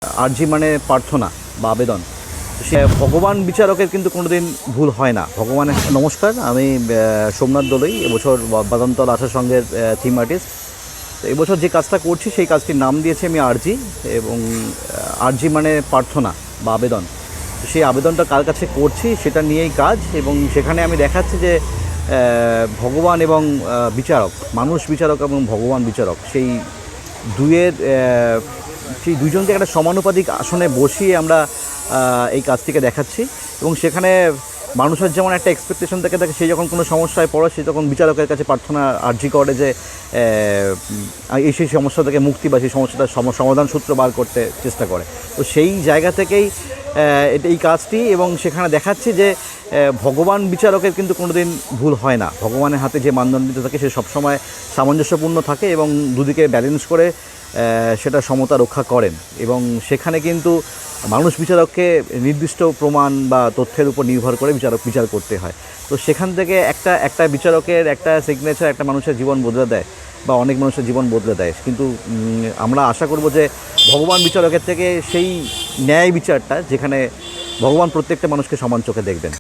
আরজি মানে প্রার্থনা বা আবেদন। সে ভগবান বিচারকের কিন্তু কোনোদিন ভুল হয় না। ভগবানের নমস্কার, আমি সোমনাথ দলুই, এবছর বাদামতল আশা সঙ্গের থিম আর্টিস্ট। তো এবছর যে কাজটা করছি সেই কাজটির নাম দিয়েছি আমি আরজি, এবং আরজি মানে প্রার্থনা বা আবেদন। সেই আবেদনটা কার কাছে করছি সেটা নিয়েই কাজ, এবং সেখানে আমি দেখাচ্ছি যে ভগবান এবং বিচারক, মানুষ বিচারক এবং ভগবান বিচারক, সেই দুইজনকে একটা সমানুপাতিক আসনে বসিয়ে আমরা এই কাজটিকে দেখাচ্ছি। এবং সেখানে মানুষের যেমন একটা এক্সপেকটেশন থাকে, সে যখন কোনো সমস্যায় পড়ে সে তখন বিচারকের কাছে প্রার্থনা আর্জি করে যে সেই সমস্যা থেকে মুক্তি বা সেই সমস্যাটার সমাধান সূত্র বার করতে চেষ্টা করে। তো সেই জায়গা থেকেই এই কাজটি, এবং সেখানে দেখাচ্ছি যে ভগবান বিচারকের কিন্তু কোনোদিন ভুল হয় না। ভগবানের হাতে যে মানদণ্ডিত থাকে সে সবসময় সামঞ্জস্যপূর্ণ থাকে এবং দুদিকে ব্যালেন্স করে সেটা সমতা রক্ষা করেন। এবং সেখানে কিন্তু মানুষ বিচারককে নির্দিষ্ট প্রমাণ বা তথ্যের উপর নির্ভর করে বিচার করতে হয়। তো সেখান থেকে একটা বিচারকের একটা সিগনেচার একটা মানুষের জীবন বদলে দেয় বা অনেক মানুষের জীবন বদলে দেয়। কিন্তু আমরা আশা করব যে ভগবান বিচারকের থেকে সেই ন্যায় বিচারটা, যেখানে ভগবান প্রত্যেকটা মানুষকে সমান চোখে দেখবেন।